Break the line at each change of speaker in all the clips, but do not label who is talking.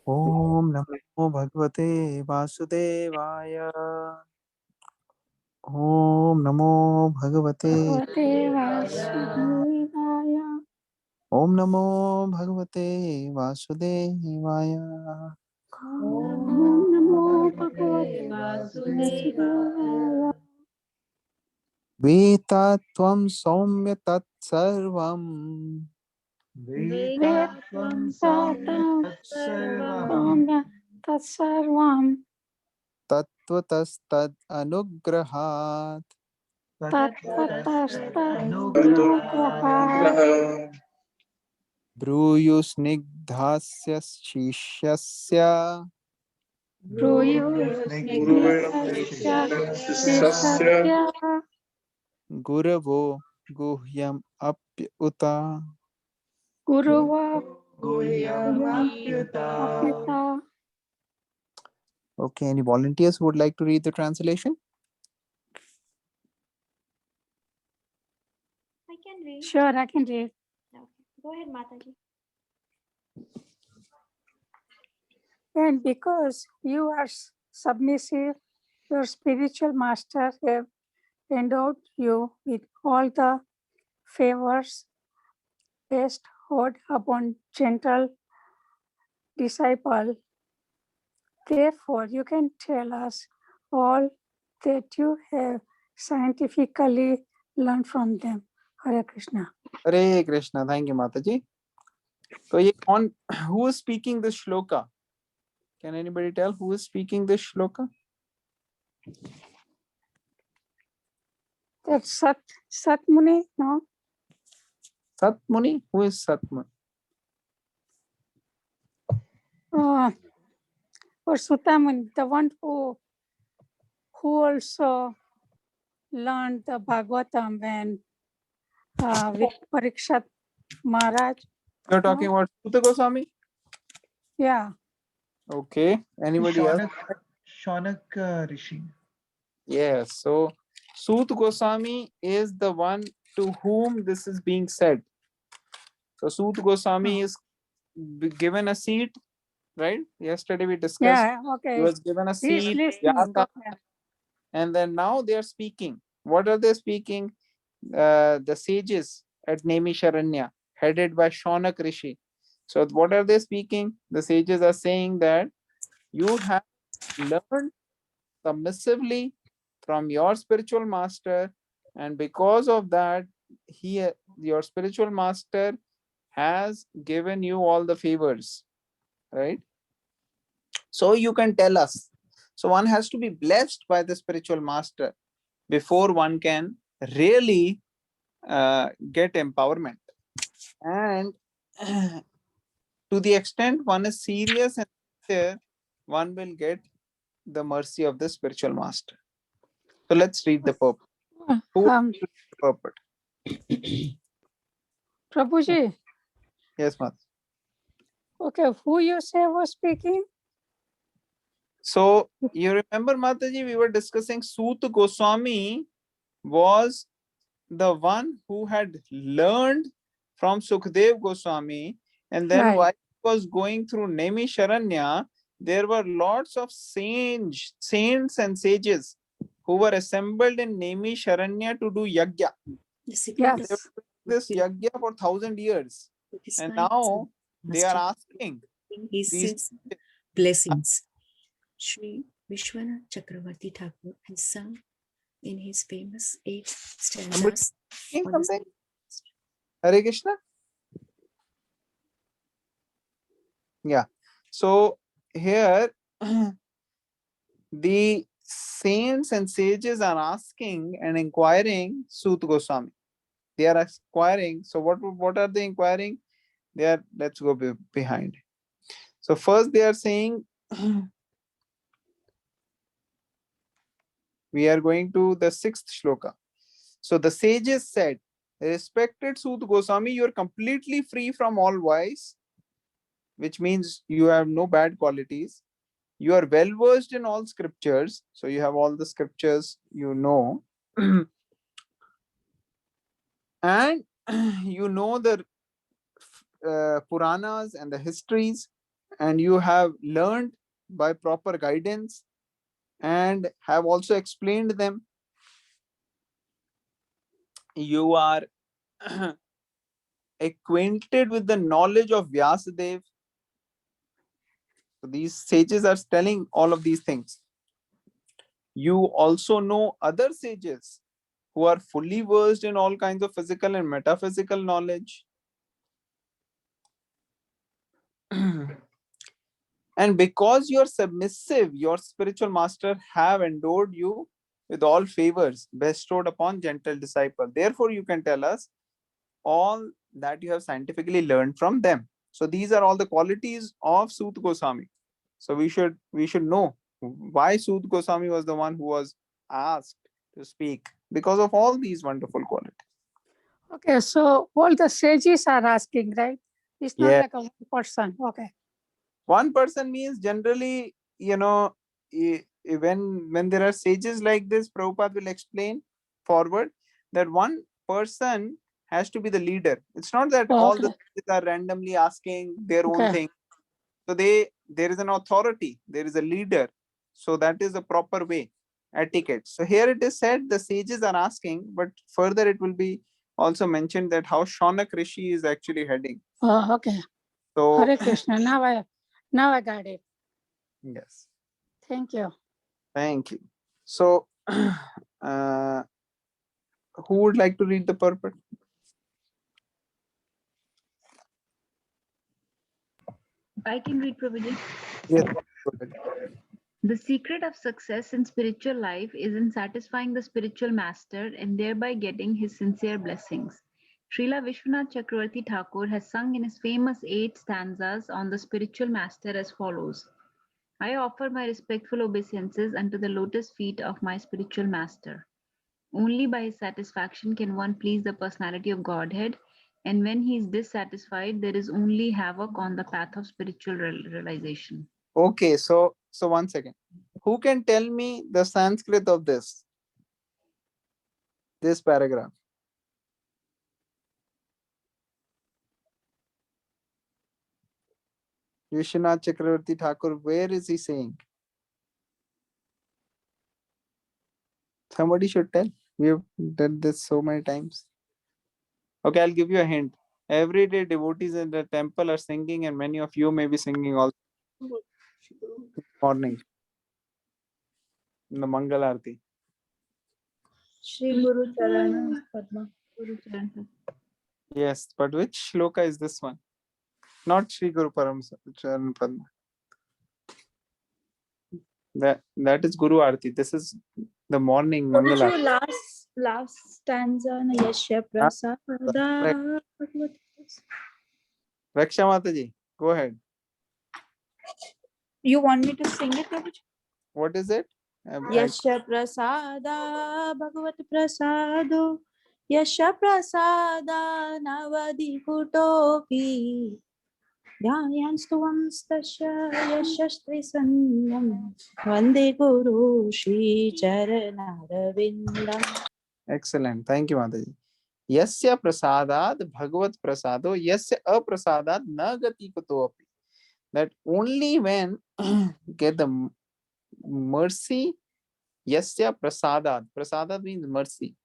Om Namo Bhagavate Vasudevaya. Om Namo Bhagavate.
Bhagavate Vasudevaya.
Om Namo Bhagavate Vasudevaya.
Om Namo Bhagavate Vasudevaya.
Vetatvam Saumya Tat Sarvam.
Vetvam Tatam Somya Tatsarvam
Tatvatastad Anugrahat.
Tatvatastad Anugrahat
Bruyusnigdhasya Shishyasya.
Bruyu Snigdhasya Shishasya
Guravo Guhyam Apyuta.
Guruva Guyam Apyuta.
Okay, any volunteers who would like to read the translation?
I can read.
Sure, I can read.
Okay. Go ahead, Mataji.
And because you are submissive, your spiritual master have endowed you with all the favors bestowed upon gentle disciple. Therefore, you can tell us all that you have scientifically learned from them. Hare Krishna.
Hare Krishna. Thank you, Mataji. So, who is speaking this shloka? Can anybody tell who is speaking this shloka?
That's Sat Muni, no?
Sat Muni? Who is Sat Muni?
Or Sutta Muni, the one who also learned the Bhagavatam when with Parikshat Maharaj.
You're talking about Sutta Goswami?
Yeah.
Okay. Anybody else?
Shaunak Rishi.
Yes. So, Sut Goswami is the one to whom this is being said. So, Sut Goswami is given a seat, right? Yesterday we discussed.
Yeah, okay.
He was given a
He's
seat.
listening.
And then now they are speaking. What are they speaking? The sages at Naimisharanya, headed by Shaunak Rishi. So what are they speaking? The sages are saying that you have learned submissively from your spiritual master, and because of that, your spiritual master has given you all the favors, right? So you can tell us. So one has to be blessed by the spiritual master before one can really get empowerment. And to the extent one is serious and sincere, one will get the mercy of the spiritual master. So let's read the purport. Who wants to read the purport?
Prabhuji.
Yes, Mat.
Okay, who you say was speaking?
So you remember, Mataji, we were discussing Sut Goswami was the one who had learned from Sukdev Goswami, and then while he was going through Naimisharanya, there were lots of saints and sages who were assembled in Naimisharanya to do yajna.
Yes.
This yajna for 1,000 years, and now they are asking these
blessings. Sri Vishwanath Chakravarti Thakur has sung in his famous 8 stanzas.
Something? Hare Krishna? Yeah. So here the saints and sages are asking and inquiring Sut Goswami. They are inquiring. So what are they inquiring? They are, let's go behind. So first they are saying, we are going to the 6th shloka. So the sages said, respected Sut Goswami, you are completely free from all vice, which means you have no bad qualities. You are well versed in all scriptures. So you have all the scriptures, you know. And you know the Puranas and the histories, and you have learned by proper guidance and have also explained them. You are acquainted with the knowledge of Vyasadev. So these sages are telling all of these things. You also know other sages who are fully versed in all kinds of physical and metaphysical knowledge. And because you are submissive, your spiritual master have endued you with all favors bestowed upon gentle disciple. Therefore, you can tell us all that you have scientifically learned from them. So these are all the qualities of Sut Goswami. So we should know why Sut Goswami was the one who was asked to speak, because of all these wonderful qualities.
Okay, so all the sages are asking, right? It's not
Yeah.
like a one person. Okay.
One person means generally, when there are sages like this, Prabhupada will explain forward that one person has to be the leader. It's not that
Oh,
all the
okay.
sages are randomly asking their own
Okay.
thing. So there is an authority, there is a leader. So that is the proper way, etiquette. So here it is said the sages are asking, but further it will be also mentioned that how Shaunak Rishi is actually heading.
Oh, okay.
So
Hare Krishna. Now I got it.
yes.
Thank you.
Thank you. So, who would like to read the purport?
I can read, Prabhuji.
Yes. Go ahead.
The secret of success in spiritual life is in satisfying the spiritual master and thereby getting his sincere blessings. Srila Vishwanath Chakravarti Thakur has sung in his famous 8 stanzas on the spiritual master as follows. I offer my respectful obeisances unto the lotus feet of my spiritual master. Only by his satisfaction can one please the personality of Godhead, and when he is dissatisfied, there is only havoc on the path of spiritual realization.
Okay, so 1 second. Who can tell me the Sanskrit of this paragraph? Vishwanath Chakravarti Thakur, where is he saying? Somebody should tell. We have done this so many times. Okay, I'll give you a hint. Every day devotees in the temple are singing, and many of you may be singing also morning in the Mangal Arati.
Shri Guru Charana Padma.
Guru Charan Padma.
Yes, but which shloka is this one? Not Shri Guru Param Charan Padma. That is Guru Arati. This is the morning Mangal Arati.
Last stanza na Yashya
Ah,
Prasada.
Raksha Mataji, go ahead.
You want me to sing it, Prabhuji?
What is it?
Yasha Prasada Bhagavat Prasado Yasha Prasada Navadi Kutopi Dhyanstuvam Stasya Yashastri Sannam Vande Guru Shri Charanarvindam.
Excellent. Thank you, Mataji. Yasya prasadat bhagavat prasado yasya aprasadat na gati kuto api. That only when get the mercy, yasya prasadat. Prasadat means mercy.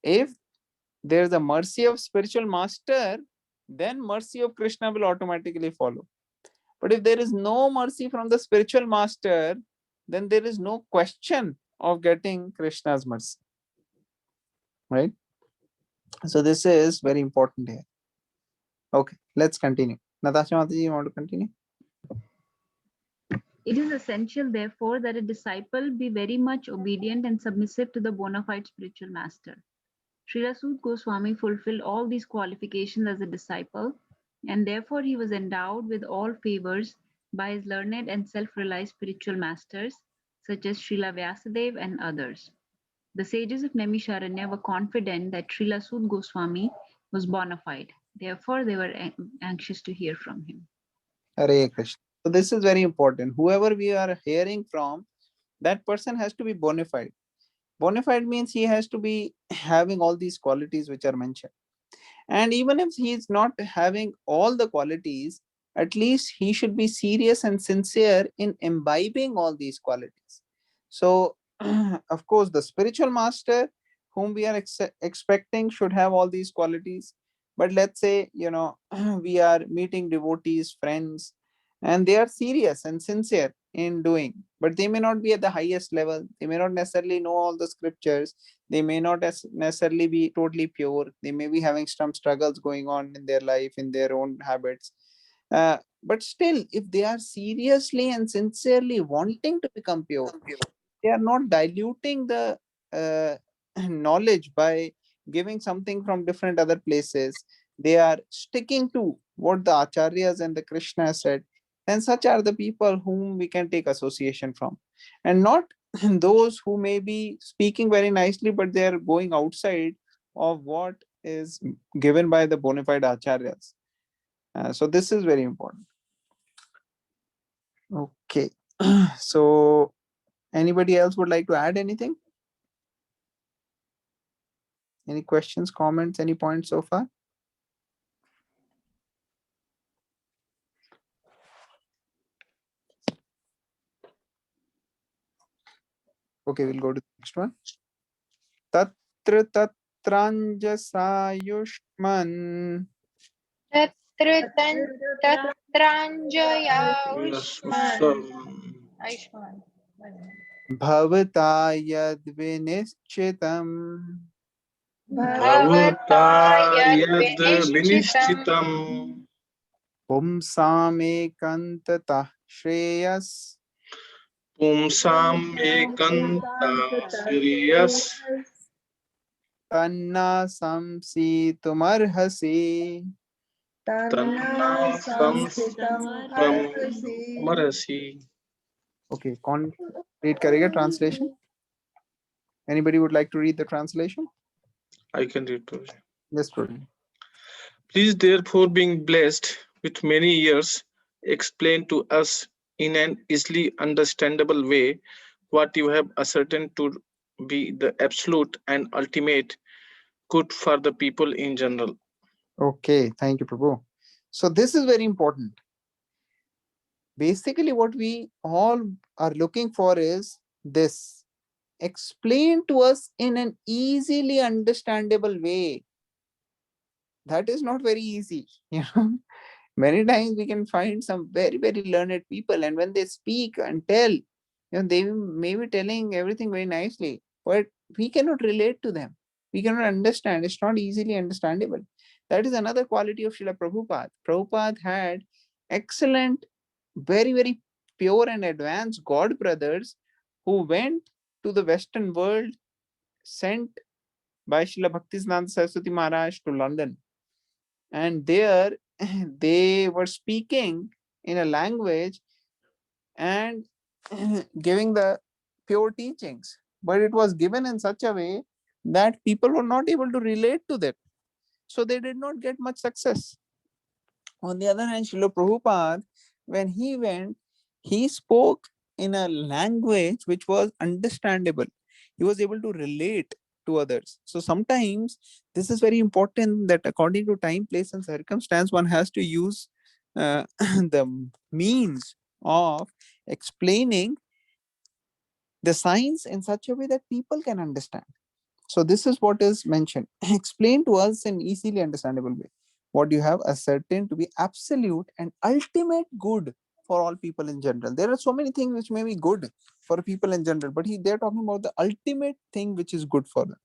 If there's a mercy of spiritual master, then mercy of Krishna will automatically follow. But if there is no mercy from the spiritual master, then there is no question of getting Krishna's mercy. Right? So this is very important here. Okay, let's continue. Natasha Mataji, you want to continue?
It is essential, therefore, that a disciple be very much obedient and submissive to the bona fide spiritual master. Srila Sut Goswami fulfilled all these qualifications as a disciple, and therefore he was endowed with all favors by his learned and self-realized spiritual masters, such as Srila Vyasadeva and others. The sages of Naimisharanya were confident that Srila Sut Goswami was bona fide. Therefore, they were anxious to hear from him.
Hare Krishna. So this is very important. Whoever we are hearing from, that person has to be bona fide. Bona fide means he has to be having all these qualities which are mentioned. And even if he is not having all the qualities, at least he should be serious and sincere in imbibing all these qualities. So, of course, the spiritual master whom we are expecting should have all these qualities. But let's say, we are meeting devotees, friends, and they are serious and sincere in doing, but they may not be at the highest level. They may not necessarily know all the scriptures. They may not necessarily be totally pure. They may be having some struggles going on in their life, in their own habits. But still, if they are seriously and sincerely wanting to become pure, they are not diluting the uh, knowledge by giving something from different other places. They are sticking to what the acharyas and the Krishna said. And such are the people whom we can take association from, and not those who may be speaking very nicely, but they are going outside of what is given by the bona fide acharyas. So this is very important. Okay. So anybody else would like to add anything? Any questions, comments, any points so far? Okay, we'll go to the next one. Tatra tatranjasayushman
Ayushman.
bhavata yad vinischitam
Bhavata yad vinishchitam
pumsamekantatah shreyas
pumsam ekanta shriyas
tanna samsitumarhasi.
tanna samsitam
Okay, read करेगा translation. Anybody would like to read the translation?
I can read to you.
Yes, Prabhu.
Please, therefore, being blessed with many years, explain to us in an easily understandable way what you have ascertained to be the absolute and ultimate good for the people in general.
Okay, thank you, Prabhu. So this is very important. Basically, what we all are looking for is this. Explain to us in an easily understandable way. That is not very easy. Many times we can find some very, very learned people, and when they speak and tell, they may be telling everything very nicely, but we cannot relate to them. We cannot understand. It's not easily understandable. That is another quality of Srila Prabhupada. Prabhupada had excellent, very, very pure and advanced God brothers who went to the Western world, sent by Srila Bhaktisiddhanta Saraswati Maharaj to London. And there they were speaking in a language and giving the pure teachings, but it was given in such a way that people were not able to relate to that, so they did not get much success. On the other hand, Srila Prabhupada, when he went, he spoke in a language which was understandable. He was able to relate to others. So sometimes this is very important, that according to time, place, and circumstance, one has to use the means of explaining the science in such a way that people can understand. So this is what is mentioned. Explain to us in easily understandable way what you have ascertained to be absolute and ultimate good for all people in general. There are so many things which may be good for people in general, but they're talking about the ultimate thing which is good for them.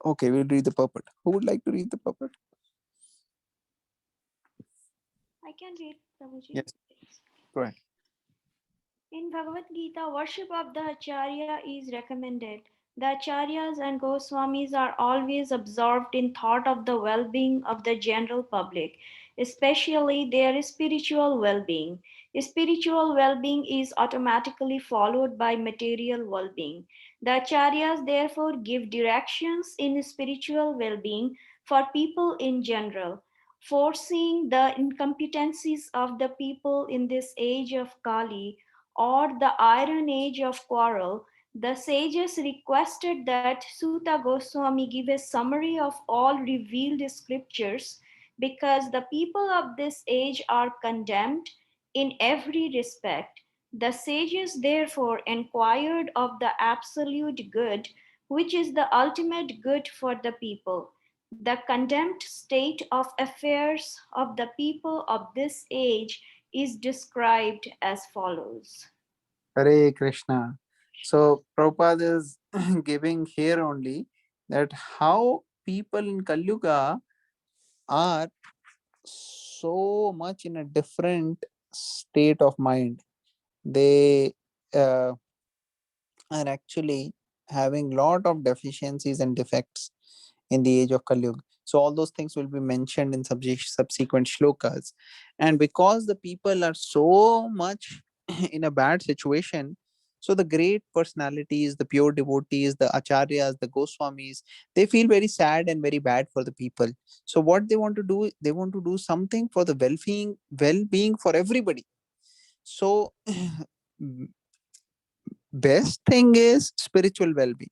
Okay, we'll read the purport. Who would like to read the purport?
I can read, Prabhuji.
Yes, go ahead.
In Bhagavad Gita, worship of the Acharya is recommended. The Acharyas and Goswamis are always absorbed in thought of the well-being of the general public, especially their spiritual well-being. Spiritual well-being is automatically followed by material well-being. The Acharyas therefore give directions in spiritual well-being for people in general. Foreseeing the incompetencies of the people in this age of Kali, or the iron age of quarrel, the sages requested that Suta Goswami give a summary of all revealed scriptures because the people of this age are condemned in every respect. The sages therefore inquired of the absolute good, which is the ultimate good for the people. The condemned state of affairs of the people of this age is described as follows.
Hare Krishna. So Prabhupada is giving here only that how people in Kali Yuga are so much in a different state of mind. They uh, are actually having lot of deficiencies and defects in the age of Kali Yuga. So all those things will be mentioned in subsequent shlokas. And because the people are so much in a bad situation, so the great personalities, the pure devotees, the acharyas, the Goswamis, they feel very sad and very bad for the people. So what they want to do, they want to do something for the well-being for everybody. So best thing is spiritual well-being.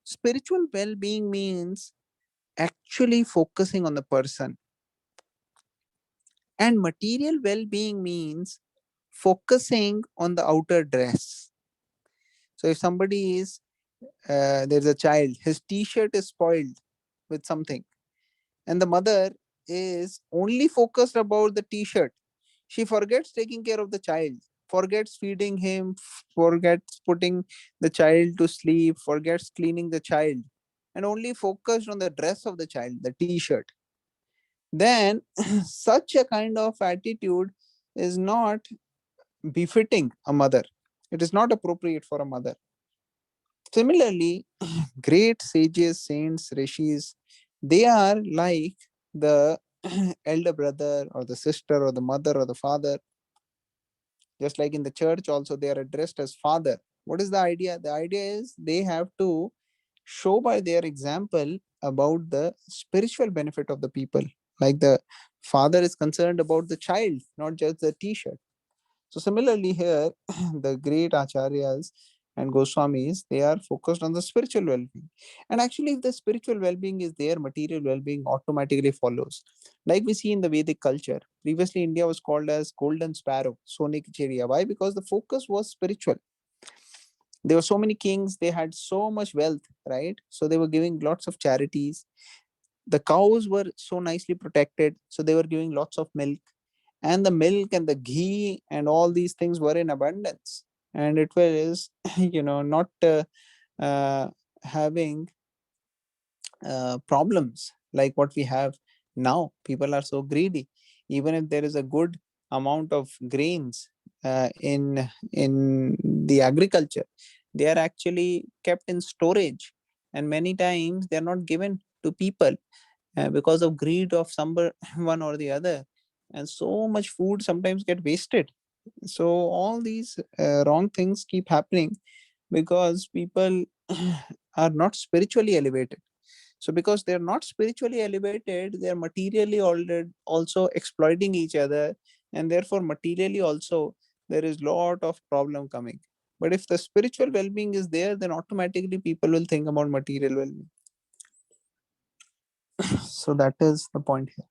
Spiritual well-being means actually focusing on the person, and material well-being means focusing on the outer dress. So if somebody is there's a child, his t-shirt is spoiled with something, and the mother is only focused about the t-shirt, she forgets taking care of the child, forgets feeding him, forgets putting the child to sleep, forgets cleaning the child, and only focused on the dress of the child, the t-shirt. Then such a kind of attitude is not befitting a mother. It is not appropriate for a mother. Similarly, great sages, saints, rishis, they are like the elder brother or the sister or the mother or the father. Just like in the church, also they are addressed as father. What is the idea? The idea is they have to show by their example about the spiritual benefit of the people. Like the father is concerned about the child, not just the t-shirt. So similarly here, the great acharyas and Goswamis, they are focused on the spiritual well-being. And actually, if the spiritual well-being is there, material well-being automatically follows. Like we see in the Vedic culture, previously India was called as golden sparrow, Sone ki chiriya. Why? Because the focus was spiritual. There were so many kings, they had so much wealth, right? So they were giving lots of charities. The cows were so nicely protected, so they were giving lots of milk, and the milk and the ghee and all these things were in abundance, and it was not uh, having problems like what we have now. People are so greedy. Even if there is a good amount of grains in the agriculture, they are actually kept in storage, and many times they are not given to people because of greed of one or the other, and so much food sometimes get wasted. So all these wrong things keep happening because people are not spiritually elevated. So because they're not spiritually elevated, they're materially already also exploiting each other, and therefore materially also there is lot of problem coming. But if the spiritual well-being is there, then automatically people will think about material well-being. So that is the point here.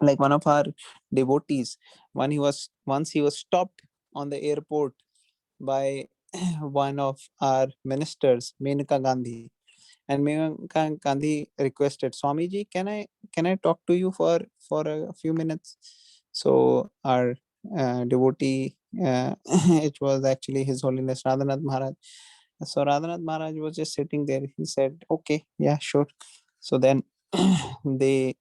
Like one of our devotees, once he was stopped on the airport by one of our ministers, Menaka Gandhi. And Menaka Gandhi requested, Swamiji, can I talk to you for a few minutes? So our devotee, it was actually His Holiness Radhanath Maharaj. So Radhanath Maharaj was just sitting there. He said, okay, yeah, sure. So then they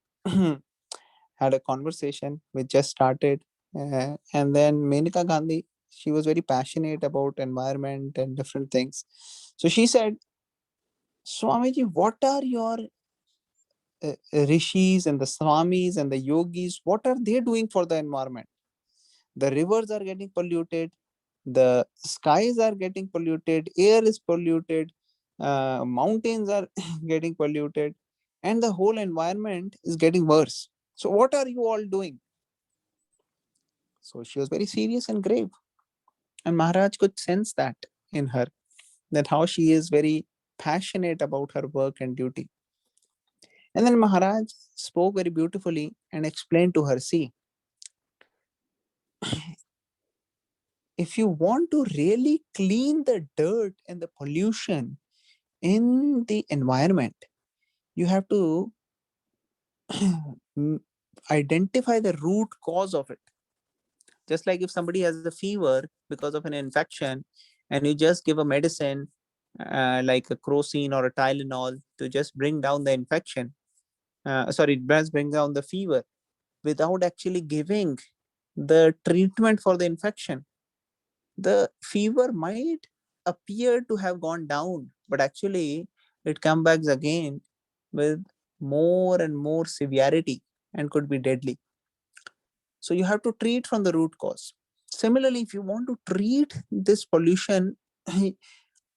had a conversation which just started. And then Menaka Gandhi, she was very passionate about environment and different things. So she said, Swamiji, what are your rishis and the swamis and the yogis, what are they doing for the environment? The rivers are getting polluted, the skies are getting polluted, air is polluted, mountains are getting polluted, and the whole environment is getting worse. So what are you all doing? So she was very serious and grave, and Maharaj could sense that in her, that how she is very passionate about her work and duty. And then Maharaj spoke very beautifully and explained to her, see, if you want to really clean the dirt and the pollution in the environment, you have to identify the root cause of it. Just like if somebody has a fever because of an infection and you just give a medicine like a crocin or a Tylenol to just bring down the infection, it does bring down the fever without actually giving the treatment for the infection. The fever might appear to have gone down, but actually it comes back again with more and more severity and could be deadly. So you have to treat from the root cause. Similarly, if you want to treat this pollution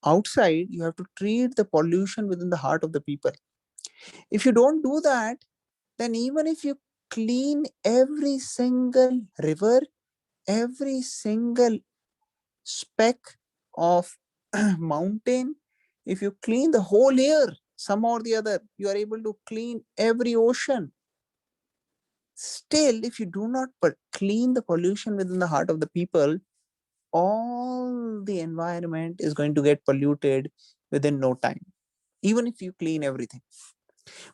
outside, you have to treat the pollution within the heart of the people. If you don't do that, then even if you clean every single river, every single speck of mountain, if you clean the whole air, some or the other, you are able to clean every ocean. Still, if you do not clean the pollution within the heart of the people, all the environment is going to get polluted within no time, even if you clean everything.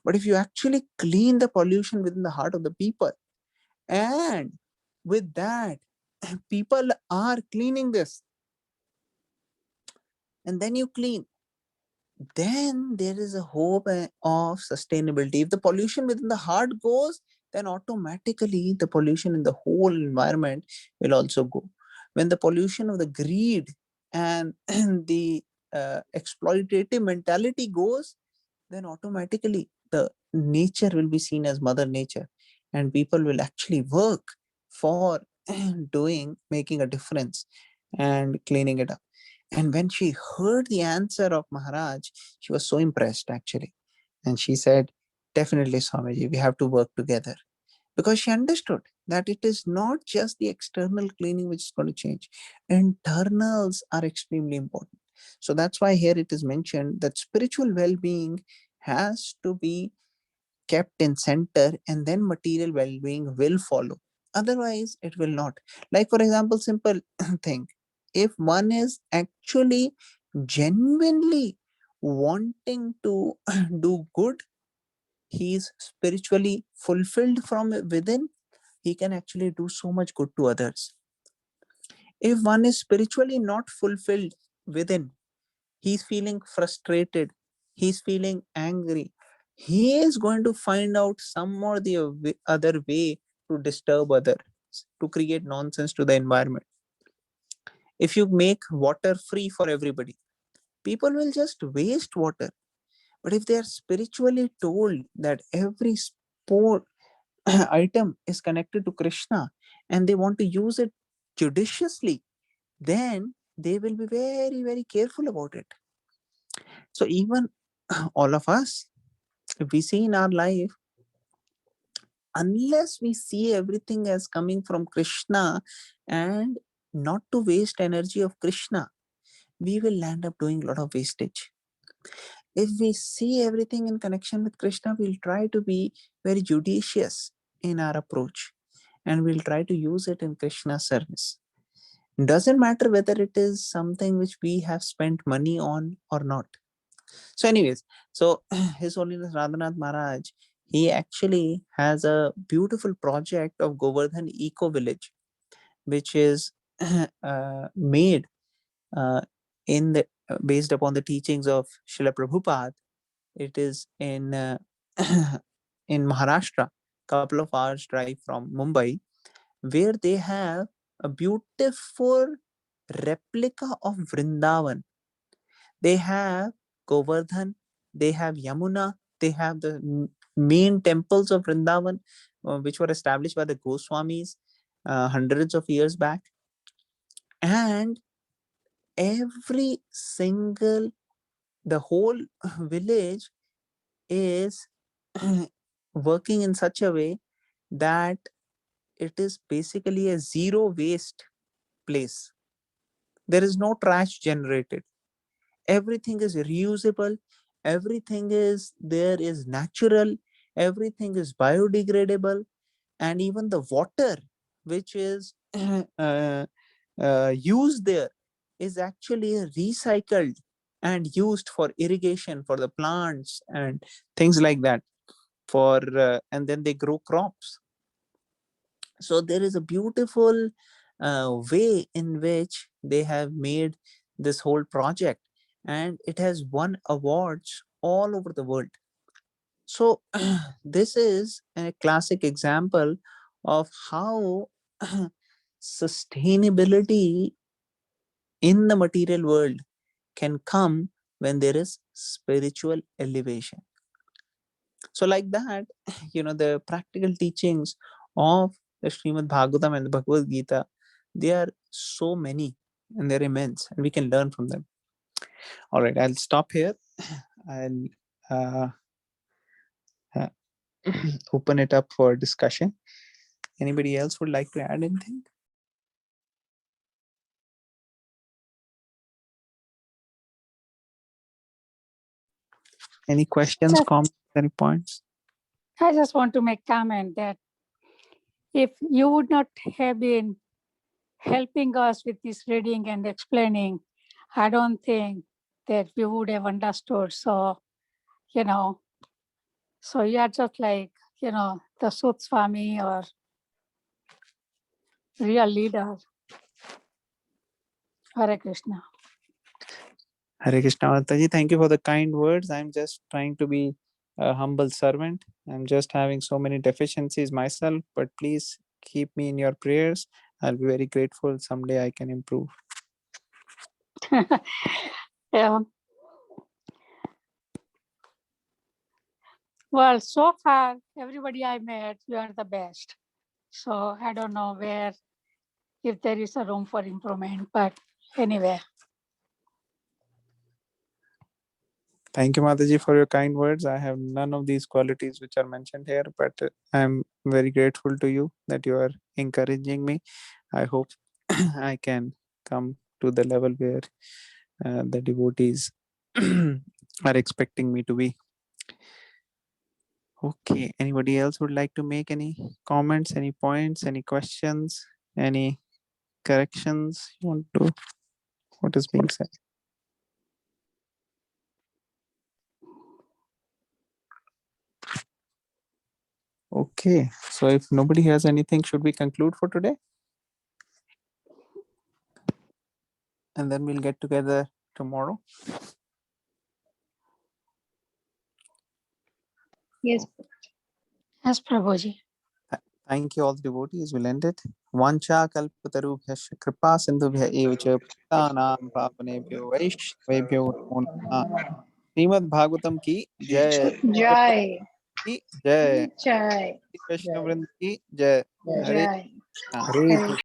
But if you actually clean the pollution within the heart of the people, and with that, people are cleaning this, and then you clean, then there is a hope of sustainability. If the pollution within the heart goes, then automatically the pollution in the whole environment will also go. When the pollution of the greed and the exploitative mentality goes, then automatically the nature will be seen as mother nature, and people will actually work for making a difference and cleaning it up. And when she heard the answer of Maharaj, she was so impressed actually. And she said, definitely, Swamiji, we have to work together. Because she understood that it is not just the external cleaning which is going to change. Internals are extremely important. So that's why here it is mentioned that spiritual well-being has to be kept in center, and then material well-being will follow. Otherwise, it will not. Like, for example, simple thing. If one is actually genuinely wanting to do good, he is spiritually fulfilled from within, he can actually do so much good to others. If one is spiritually not fulfilled within, he's feeling frustrated, he's feeling angry, he is going to find out some or the other way to disturb others, to create nonsense to the environment. If you make water free for everybody, people will just waste water. But if they are spiritually told that every sport item is connected to Krishna and they want to use it judiciously, then they will be very, very careful about it. So even all of us, if we see in our life, unless we see everything as coming from Krishna and not to waste energy of Krishna, we will end up doing a lot of wastage. If we see everything in connection with Krishna, we'll try to be very judicious in our approach and we'll try to use it in Krishna's service. Doesn't matter whether it is something which we have spent money on or not. So, anyways, so His Holiness Radhanath Maharaj, he actually has a beautiful project of Govardhan Eco Village, which is made uh, in the based upon the teachings of Srila Prabhupada. It is in in Maharashtra, couple of hours drive from Mumbai, where they have a beautiful replica of Vrindavan. They have Govardhan, they have Yamuna, they have the main temples of Vrindavan, which were established by the Goswamis hundreds of years back. And every single, the whole village is working in such a way that it is basically a zero waste place. There is no trash generated. Everything is reusable. Everything is there is natural. everything is biodegradable, and even the water which is used there is actually recycled and used for irrigation for the plants and things like that, for and then they grow crops. So there is a beautiful way in which they have made this whole project, and it has won awards all over the world. So this is a classic example of how sustainability in the material world can come when there is spiritual elevation. So like that, the practical teachings of the Srimad Bhagavatam and the Bhagavad Gita, they are so many and they're immense, and we can learn from them. All right, I'll stop here. I'll uh, uh, open it up for discussion. Anybody else would like to add anything? Any questions,
Just-
comments, any points?
I just want to make comment that if you would not have been helping us with this reading and explaining, I don't think that we would have understood. So, so you are just like, the Sut Swami or real leader. Hare Krishna.
Hare Krishna Mataji, thank you for the kind words. I'm just trying to be a humble servant. I'm just having so many deficiencies myself, but please keep me in your prayers. I'll be very grateful. Someday I can improve.
Yeah. Well, so far, everybody I met, you are the best. So I don't know if there is a room for improvement, but anyway.
Thank you, Mataji, for your kind words. I have none of these qualities which are mentioned here, but I'm very grateful to you that you are encouraging me. I hope I can come to the level where the devotees are expecting me to be. Okay, anybody else would like to make any comments, any points, any questions, any corrections you want to, what is being said? Okay, so if nobody has anything, should we conclude for today? And then we'll get together tomorrow.
Yes.
Yes, Prabhuji.
Thank you all the devotees. We'll end it. Vancha kalpatarubhyasya kripa sindhubhya eva cha pattanam pavanebhyo vaishnavebhyo namo namah. Srimad Bhagavatam ki jai.
Jai.
की जय
Jai.
वैष्णव वृंद की जय। हरे
Jai.
Krishna.
Hare
Hare